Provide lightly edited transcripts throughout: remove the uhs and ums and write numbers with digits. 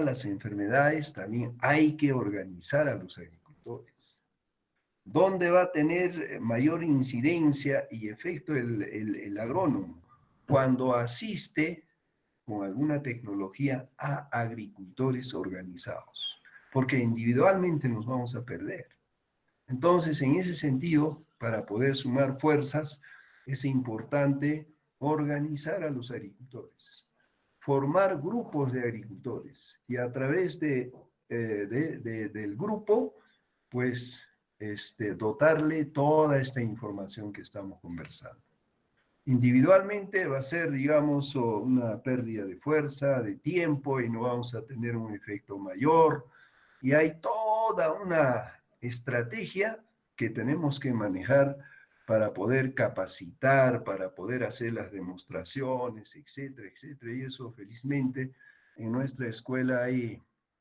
las enfermedades, también hay que organizar a los agricultores. ¿Dónde va a tener mayor incidencia y efecto el agrónomo? Cuando asiste con alguna tecnología a agricultores organizados, porque individualmente nos vamos a perder. Entonces, en ese sentido, para poder sumar fuerzas, es importante organizar a los agricultores, formar grupos de agricultores y a través del grupo, pues, dotarle toda esta información que estamos conversando. Individualmente va a ser, digamos, una pérdida de fuerza, de tiempo y no vamos a tener un efecto mayor. Y hay toda una estrategia que tenemos que manejar para poder capacitar, para poder hacer las demostraciones, etcétera, etcétera. Y eso, felizmente, en nuestra escuela hay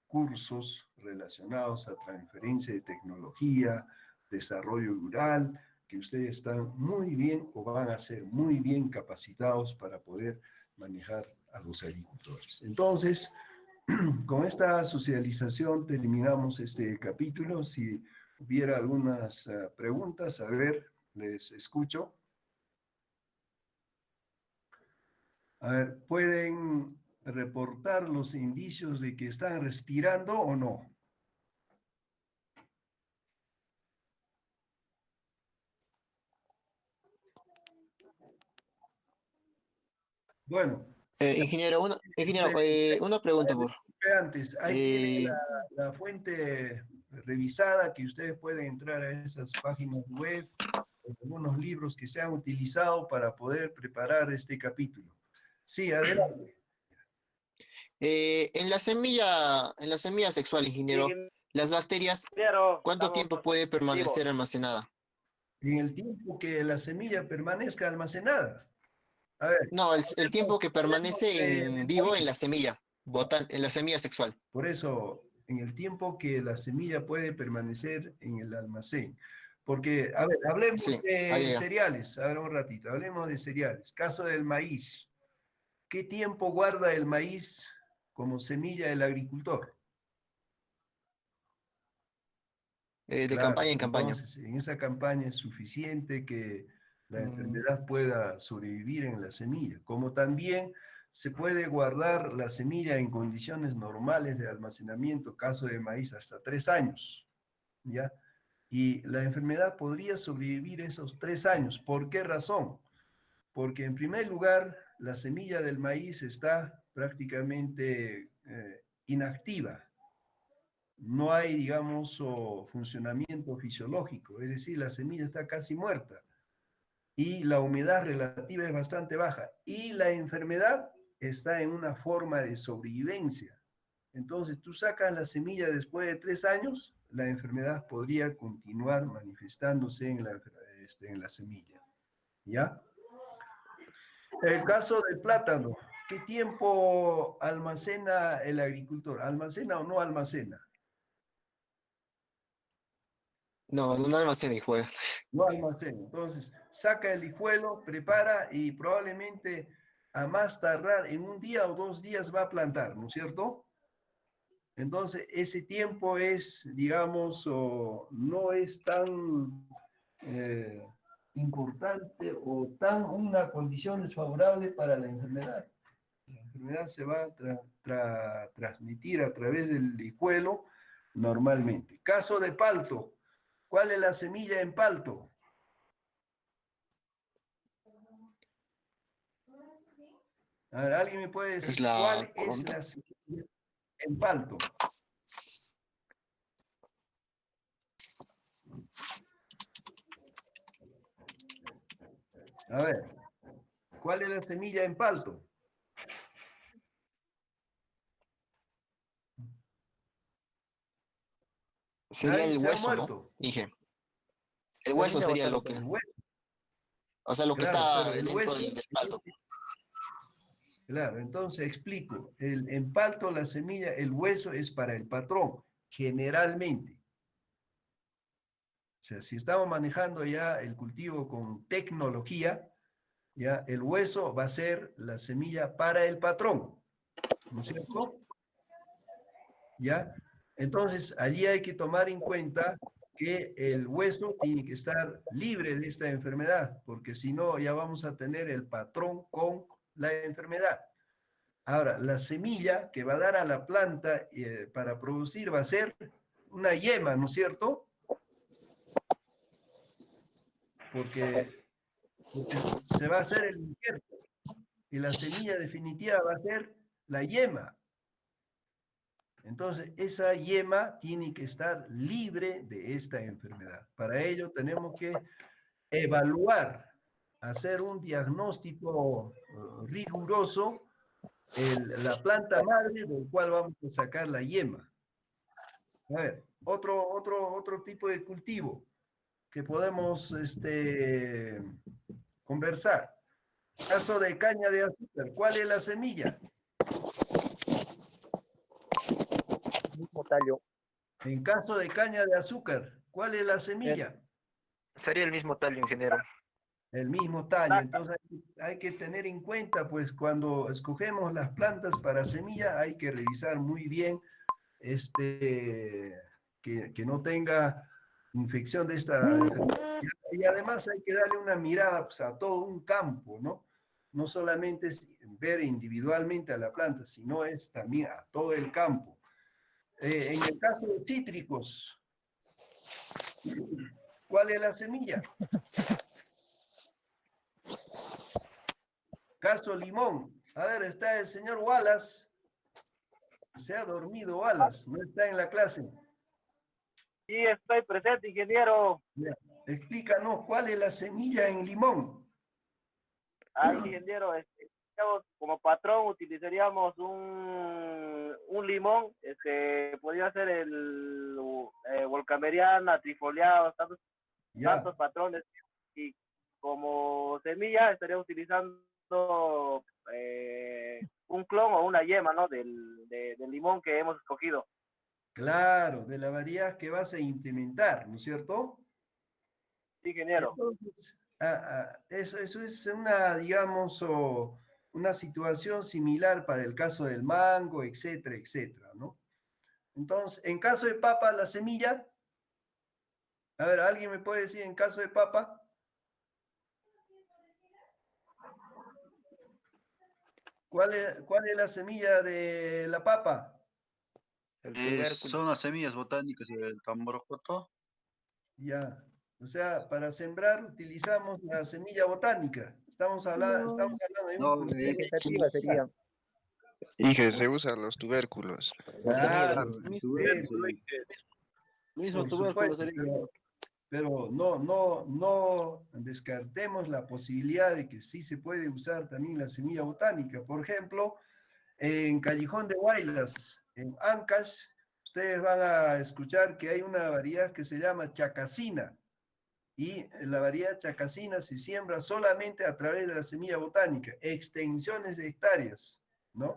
cursos relacionados a transferencia de tecnología, desarrollo rural, que ustedes están muy bien o van a ser muy bien capacitados para poder manejar a los agricultores. Entonces, con esta socialización terminamos este capítulo. Si hubiera algunas preguntas, a ver, les escucho. A ver, ¿pueden reportar los indicios de que están respirando o no? Bueno, Una pregunta, por antes, ahí tienen la fuente revisada que ustedes pueden entrar a esas páginas web, algunos libros que se han utilizado para poder preparar este capítulo. Sí, adelante. en la semilla sexual, ingeniero, las bacterias, ¿cuánto tiempo puede permanecer almacenada? En el tiempo que la semilla permanezca almacenada. A ver, No, el tiempo que hablemos permanece de en vivo en la maíz. semilla, en la semilla sexual. Por eso, en el tiempo que la semilla puede permanecer en el almacén. Porque, a ver, hablemos Sí, de ahí ya. cereales, a ver un ratito, hablemos de cereales. Caso del maíz. ¿Qué tiempo guarda el maíz como semilla del agricultor? De Claro, campaña en campaña. entonces en esa campaña es suficiente que la Mm, enfermedad pueda sobrevivir en la semilla, como también se puede guardar la semilla en condiciones normales de almacenamiento, caso de maíz, hasta 3 años, ¿ya? Y la enfermedad podría sobrevivir esos 3 años. ¿Por qué razón? Porque en primer lugar, la semilla del maíz está prácticamente inactiva. No hay, digamos, funcionamiento fisiológico, es decir, la semilla está casi muerta y la humedad relativa es bastante baja y la enfermedad está en una forma de sobrevivencia. Entonces, tú sacas la semilla después de 3 años, la enfermedad podría continuar manifestándose en la semilla. ¿Ya? El caso del plátano, ¿qué tiempo almacena el agricultor? ¿Almacena o no almacena? no, no almacena y juega. No almacena. Entonces, saca el hijuelo, prepara y probablemente a más tardar en un día o 2 días va a plantar, ¿no es cierto? Entonces, ese tiempo es, digamos, no es tan eh, importante o tan una condición desfavorable para la enfermedad. La enfermedad se va a transmitir a través del hijuelo normalmente. Caso de palto. ¿Cuál es la semilla en palto? A ver, ¿alguien me puede Es decir la cuál es contra. la semilla en palto? A ver, ¿cuál es la semilla en palto? Sería Nadie el se ha hueso, ¿no? muerto. Dije, el ¿Cuál hueso se ha sería lo muerto? que, El hueso. o sea, lo que Claro, está pero el dentro hueso, del palto. claro, entonces explico. En palto la semilla, el hueso es para el patrón, generalmente. O sea, si estamos manejando ya el cultivo con tecnología, ya el hueso va a ser la semilla para el patrón, ¿no es cierto? ¿ya? Entonces, allí hay que tomar en cuenta que el hueso tiene que estar libre de esta enfermedad, porque si no, ya vamos a tener el patrón con la enfermedad. Ahora, la semilla que va a dar a la planta para producir va a ser una yema, ¿no es cierto? Porque se va a hacer el injerto y la semilla definitiva va a ser la yema. Entonces, esa yema tiene que estar libre de esta enfermedad. Para ello tenemos que evaluar, hacer un diagnóstico riguroso, la planta madre del cual vamos a sacar la yema. A ver, otro tipo de cultivo que podemos conversar. Caso de caña de azúcar, ¿cuál es la semilla? Mismo tallo. En caso de caña de azúcar, ¿cuál es la semilla? Sería el mismo tallo, ingeniero. El mismo tallo. Entonces hay que tener en cuenta, pues cuando escogemos las plantas para semilla, hay que revisar muy bien que no tenga infección de esta enfermedad. Y además hay que darle una mirada pues, a todo un campo, ¿no? No solamente es ver individualmente a la planta, sino es también a todo el campo. En el caso de cítricos, ¿cuál es la semilla? Caso limón. A ver, está el señor Wallace. Se ha dormido Wallace, no está en la clase. Sí, estoy presente, ingeniero. Ya. Explícanos cuál es la semilla en limón. Ingeniero, como patrón utilizaríamos un limón, podría ser el volcameriana, trifoliado, tantos patrones, y como semilla estaría utilizando un clon o una yema, ¿no? del limón que hemos escogido. Claro, de la variedad que vas a implementar, ¿no es cierto? Sí, ingeniero. Entonces, eso es una, digamos, una situación similar para el caso del mango, etcétera, etcétera, ¿no? Entonces, en caso de papa, la semilla, a ver, ¿alguien me puede decir en caso de papa? ¿Cuál es la semilla de la papa? Son las semillas botánicas del tamborocoto. Ya, o sea, para sembrar utilizamos la semilla botánica. Estamos hablando de un No, cultivo. Vegetativa sería. Inge, se usan los tubérculos. Claro, el tubérculo, Mismo por tubérculo supuesto, sería. pero no descartemos la posibilidad de que sí se puede usar también la semilla botánica. Por ejemplo, en Callejón de Huaylas, en Ancash, ustedes van a escuchar que hay una variedad que se llama chacacina. Y la variedad chacacina se siembra solamente a través de la semilla botánica, extensiones de hectáreas, ¿no?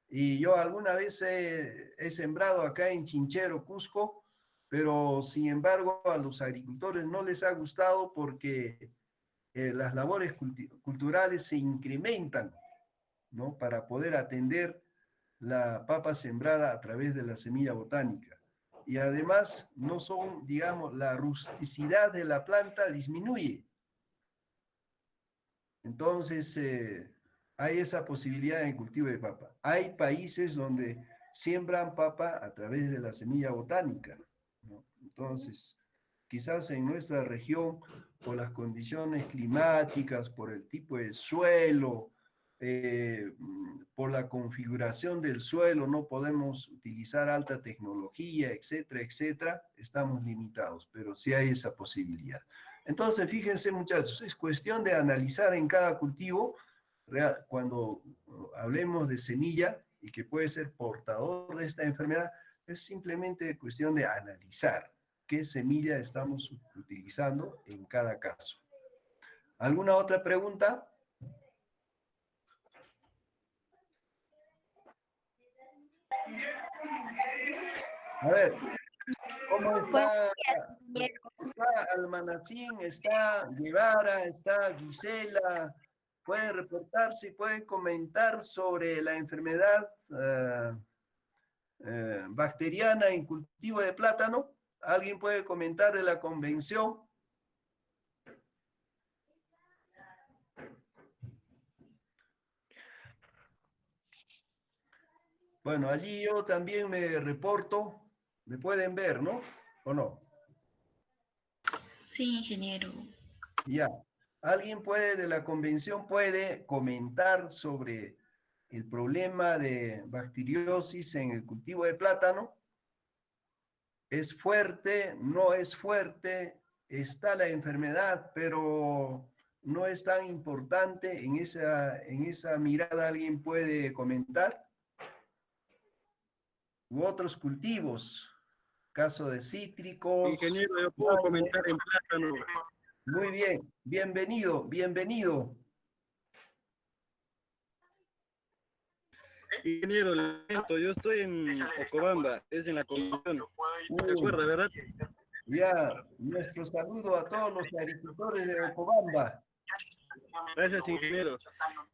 Y yo alguna vez he sembrado acá en Chinchero, Cusco, pero sin embargo a los agricultores no les ha gustado porque las labores culturales se incrementan, ¿no? Para poder atender la papa sembrada a través de la semilla botánica. Y además no son, digamos, la rusticidad de la planta disminuye. Entonces, hay esa posibilidad en el cultivo de papa. Hay países donde siembran papa a través de la semilla botánica, ¿no? Entonces, quizás en nuestra región, por las condiciones climáticas, por el tipo de suelo, por la configuración del suelo, no podemos utilizar alta tecnología, etcétera, etcétera, estamos limitados, pero sí hay esa posibilidad. Entonces, fíjense muchachos, es cuestión de analizar en cada cultivo, cuando hablemos de semilla y que puede ser portador de esta enfermedad, es simplemente cuestión de analizar qué semilla estamos utilizando en cada caso. ¿Alguna otra pregunta? A ver, ¿cómo está? Está Almanacín, está Guevara, está Gisela. Pueden reportarse y pueden comentar sobre la enfermedad bacteriana en cultivo de plátano. ¿Alguien puede comentar de la convención? Bueno, allí yo también me reporto. ¿Me pueden ver, no? ¿O no? Sí, ingeniero. Ya. ¿Alguien puede de la convención puede comentar sobre el problema de bacteriosis en el cultivo de plátano? ¿Es fuerte? ¿No es fuerte? Está la enfermedad, pero no es tan importante en esa mirada. ¿Alguien puede comentar? U otros cultivos, caso de cítricos. Ingeniero, yo puedo comentar en plátano. Muy bien, bienvenido, bienvenido. Ingeniero, le comento, yo estoy en Ocobamba, es en la comisión. ¿Se acuerda, verdad? Ya, nuestro saludo a todos los agricultores de Ocobamba. Gracias, ingeniero.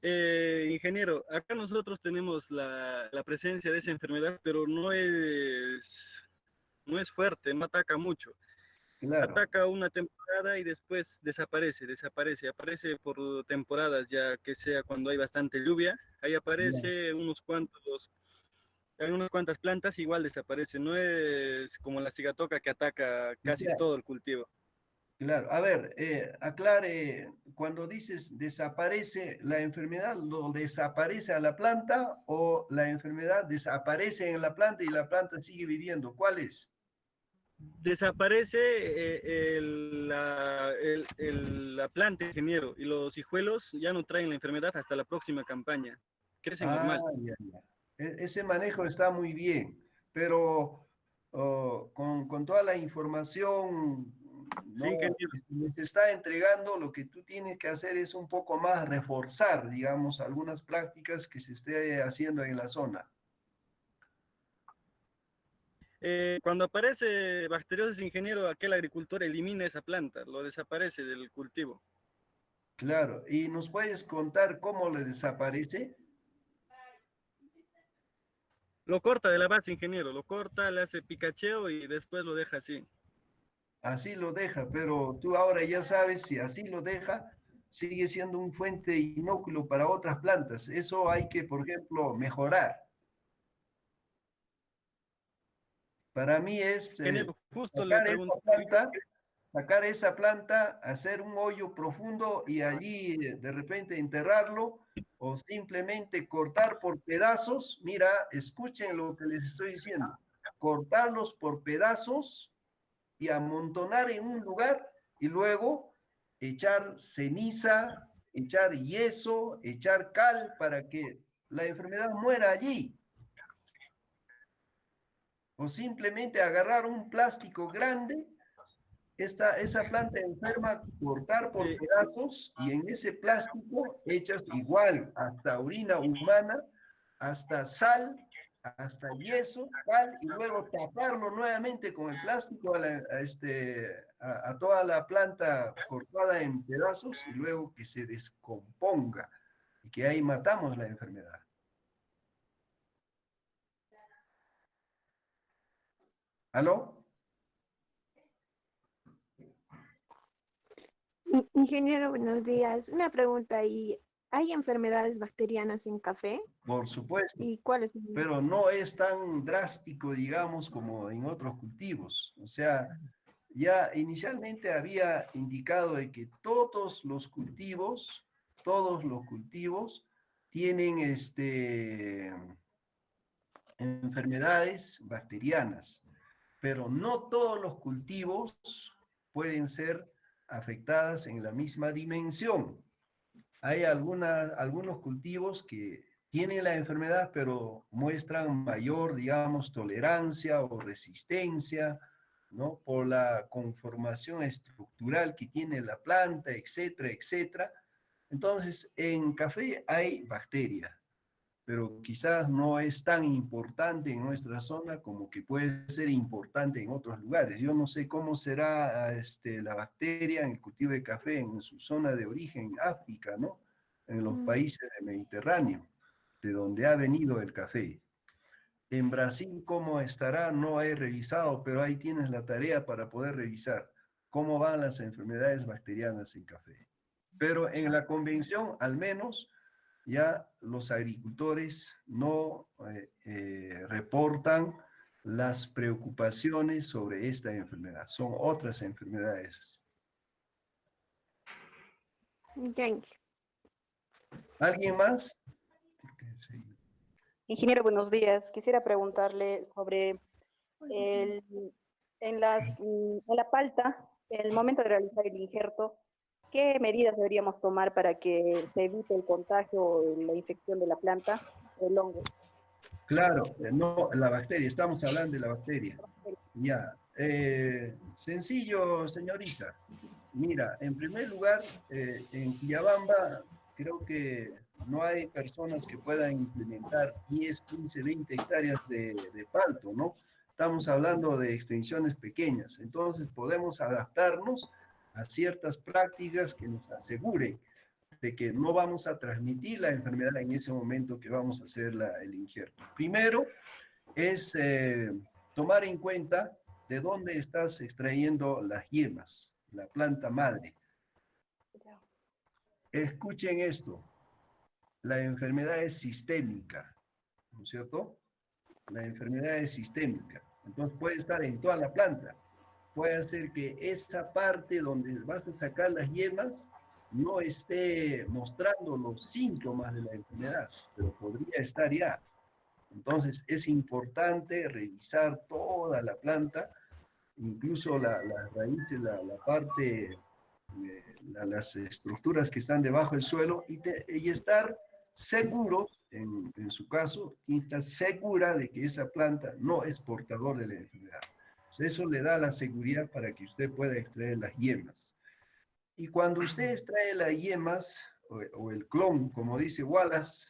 Ingeniero, acá nosotros tenemos la presencia de esa enfermedad, pero no es fuerte, no ataca mucho. Claro. Ataca una temporada y después desaparece. Aparece por temporadas, ya que sea cuando hay bastante lluvia. Ahí aparece en unas cuantas plantas, igual desaparece. No es como la cigatoca que ataca casi todo el cultivo. Claro, a ver, aclare, cuando dices desaparece, ¿la enfermedad lo desaparece a la planta o la enfermedad desaparece en la planta y la planta sigue viviendo? ¿Cuál es? Desaparece la planta, ingeniero, y los hijuelos ya no traen la enfermedad hasta la próxima campaña. Crecen normal. Ya. Ese manejo está muy bien, pero con toda la información, ¿no? Sí, que se está entregando, lo que tú tienes que hacer es un poco más reforzar, digamos, algunas prácticas que se esté haciendo en la zona. Cuando aparece bacteriosis, ingeniero, aquel agricultor elimina esa planta, lo desaparece del cultivo. Claro, ¿y nos puedes contar cómo le desaparece? Lo corta de la base, ingeniero, lo corta, le hace picacheo y después lo deja así. Así lo deja, pero tú ahora ya sabes si así lo deja, sigue siendo un fuente inóculo para otras plantas. Eso hay que, por ejemplo, mejorar. Para mí es Ingeniero, justo le pregunto. sacar esa planta, hacer un hoyo profundo y allí de repente enterrarlo o simplemente cortar por pedazos. Mira, escuchen lo que les estoy diciendo. Cortarlos por pedazos y amontonar en un lugar y luego echar ceniza, echar yeso, echar cal para que la enfermedad muera allí. O simplemente agarrar un plástico grande, esa planta enferma, cortar por pedazos y en ese plástico echas igual hasta orina humana, hasta sal, hasta yeso, cal, y luego taparlo nuevamente con el plástico a toda la planta cortada en pedazos y luego que se descomponga y que ahí matamos la enfermedad. ¿Aló? Ingeniero, buenos días. Una pregunta ahí. ¿Hay enfermedades bacterianas en café? Por supuesto. ¿Y cuáles? Pero no es tan drástico, digamos, como en otros cultivos. O sea, ya inicialmente había indicado de que todos los cultivos tienen enfermedades bacterianas, pero no todos los cultivos pueden ser afectadas en la misma dimensión. Hay algunos cultivos que tienen la enfermedad, pero muestran mayor, digamos, tolerancia o resistencia, ¿no? Por la conformación estructural que tiene la planta, etcétera, etcétera. Entonces, en café hay bacteria, pero quizás no es tan importante en nuestra zona como que puede ser importante en otros lugares. Yo no sé cómo será la bacteria en el cultivo de café en su zona de origen, África, ¿no? En los países del Mediterráneo, de donde ha venido el café. En Brasil, ¿cómo estará? No he revisado, pero ahí tienes la tarea para poder revisar cómo van las enfermedades bacterianas en café. Pero en la convención, al menos, ya los agricultores no reportan las preocupaciones sobre esta enfermedad. Son otras enfermedades. Thank you. ¿Alguien más? Ingeniero, buenos días. Quisiera preguntarle sobre en la palta, en el momento de realizar el injerto, ¿qué medidas deberíamos tomar para que se evite el contagio o la infección de la planta, el hongo? Claro, no, la bacteria, estamos hablando de la bacteria. Ya, sencillo, señorita. Mira, en primer lugar, en Quillabamba creo que no hay personas que puedan implementar 10, 15, 20 hectáreas de palto, ¿no? Estamos hablando de extensiones pequeñas, entonces podemos adaptarnos a ciertas prácticas que nos aseguren de que no vamos a transmitir la enfermedad en ese momento que vamos a hacer el injerto. Primero es tomar en cuenta de dónde estás extrayendo las yemas, la planta madre. Escuchen esto, la enfermedad es sistémica, ¿no es cierto? La enfermedad es sistémica, entonces puede estar en toda la planta. Puede hacer que esa parte donde vas a sacar las yemas no esté mostrando los síntomas de la enfermedad, pero podría estar ya. Entonces es importante revisar toda la planta, incluso las raíces, la parte, las estructuras que están debajo del suelo y estar seguros, en su caso, tiene que estar segura de que esa planta no es portador de la enfermedad. Eso le da la seguridad para que usted pueda extraer las yemas. Y cuando usted extrae las yemas, o el clon, como dice Wallace,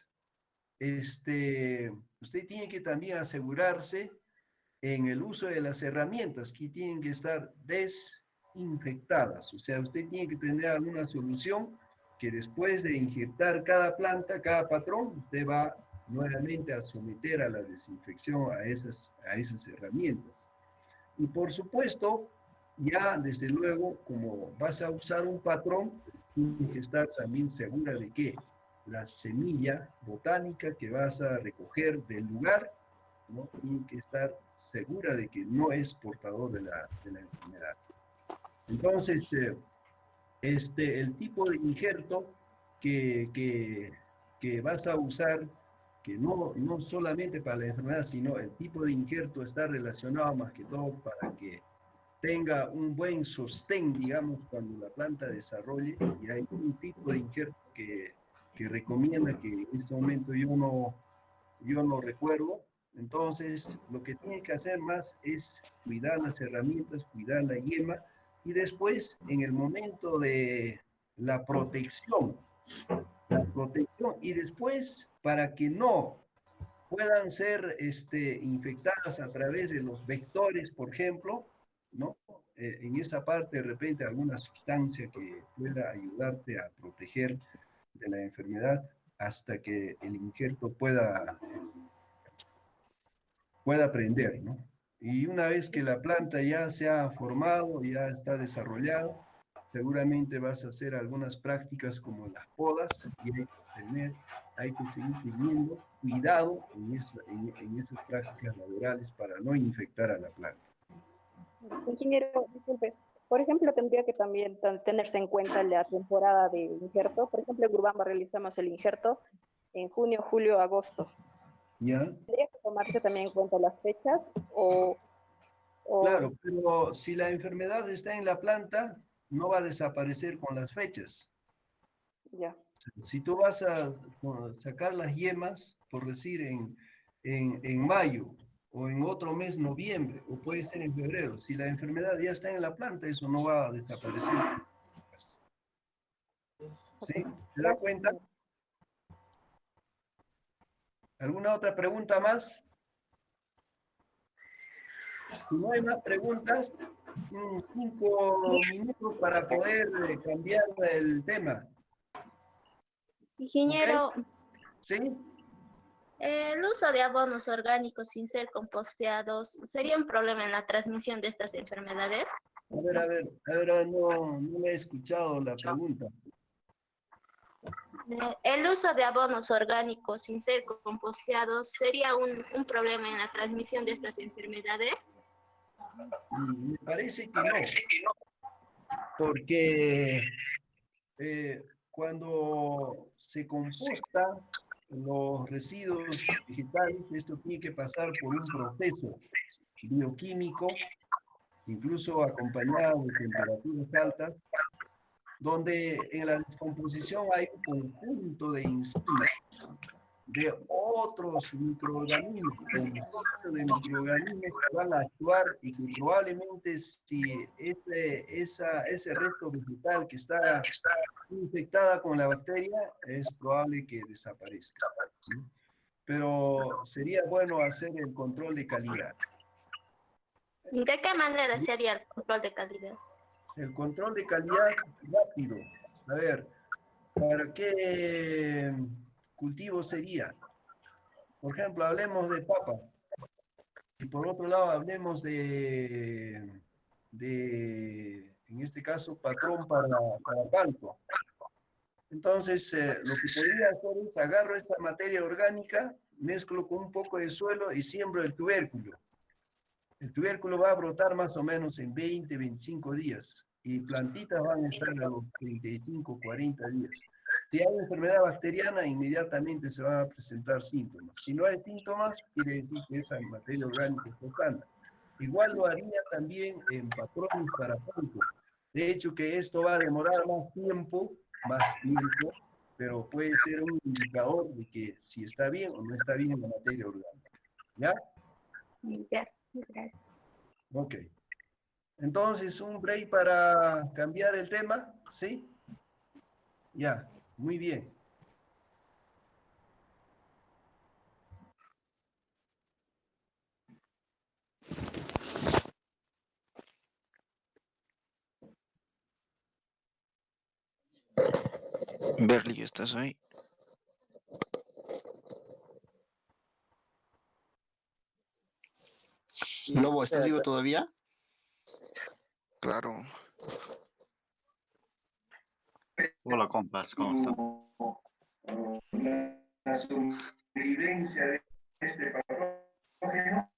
usted tiene que también asegurarse en el uso de las herramientas que tienen que estar desinfectadas. O sea, usted tiene que tener alguna solución que después de injertar cada planta, cada patrón, usted va nuevamente a someter a la desinfección a esas herramientas. Y por supuesto, ya desde luego, como vas a usar un patrón, tienes que estar también segura de que la semilla botánica que vas a recoger del lugar, ¿no? Tiene que estar segura de que no es portador de la enfermedad. Entonces, el tipo de injerto que vas a usar, que no solamente para la enfermedad, sino el tipo de injerto está relacionado más que todo para que tenga un buen sostén, digamos, cuando la planta desarrolle, y hay un tipo de injerto que recomienda que en este momento yo no recuerdo. Entonces, lo que tiene que hacer más es cuidar las herramientas, cuidar la yema, y después, en el momento de la protección, y después, para que no puedan ser infectadas a través de los vectores, por ejemplo, ¿no? En esa parte, de repente, alguna sustancia que pueda ayudarte a proteger de la enfermedad hasta que el injerto pueda prender, ¿no? Y una vez que la planta ya se ha formado, ya está desarrollado, seguramente vas a hacer algunas prácticas como las podas, y hay que seguir teniendo cuidado en esas prácticas laborales para no infectar a la planta. Ingeniero, disculpe, por ejemplo, tendría que también tenerse en cuenta la temporada de injerto. Por ejemplo, en Urubamba realizamos el injerto en junio, julio, agosto. ¿Ya? ¿Tendría que tomarse también en cuenta las fechas? Claro, pero si la enfermedad está en la planta, no va a desaparecer con las fechas. Ya. Si tú vas a sacar las yemas, por decir, en mayo, o en otro mes, noviembre, o puede ser en febrero, si la enfermedad ya está en la planta, eso no va a desaparecer. ¿Sí? ¿Se da cuenta? ¿Alguna otra pregunta más? Si no hay más preguntas, 5 minutos para poder cambiar el tema. Ingeniero. ¿Okay? ¿Sí? El uso de abonos orgánicos sin ser composteados sería un problema en la transmisión de estas enfermedades. A ver, no he escuchado la pregunta. El uso de abonos orgánicos sin ser composteados sería un problema en la transmisión de estas enfermedades. Me parece que no, porque cuando se composta los residuos vegetales, esto tiene que pasar por un proceso bioquímico, incluso acompañado de temperaturas altas, donde en la descomposición hay un conjunto de enzimas, de otros microorganismos, que van a actuar y que probablemente si ese resto vegetal que está infectada con la bacteria, es probable que desaparezca. ¿Sí? Pero sería bueno hacer el control de calidad. ¿De qué manera se haría el control de calidad? El control de calidad rápido. A ver, ¿para qué cultivo sería? Por ejemplo, hablemos de papa. Y por otro lado, hablemos en este caso, patrón para palto. Entonces, lo que podría hacer es agarro esa materia orgánica, mezclo con un poco de suelo y siembro el tubérculo. El tubérculo va a brotar más o menos en 20, 25 días y plantitas van a estar a los 35, 40 días. Si hay enfermedad bacteriana, inmediatamente se van a presentar síntomas. Si no hay síntomas, quiere decir que esa materia orgánica está sana. Igual lo haría también en patrones para palto. De hecho, que esto va a demorar más tiempo, pero puede ser un indicador de que si está bien o no está bien la materia orgánica. ¿Ya? Ya, gracias. Ok. Entonces, un break para cambiar el tema, ¿sí? Ya, muy bien. Berly, ¿estás ahí? Lobo, ¿estás vivo todavía? Claro. Hola, compas, ¿cómo están? La supervivencia de este patógeno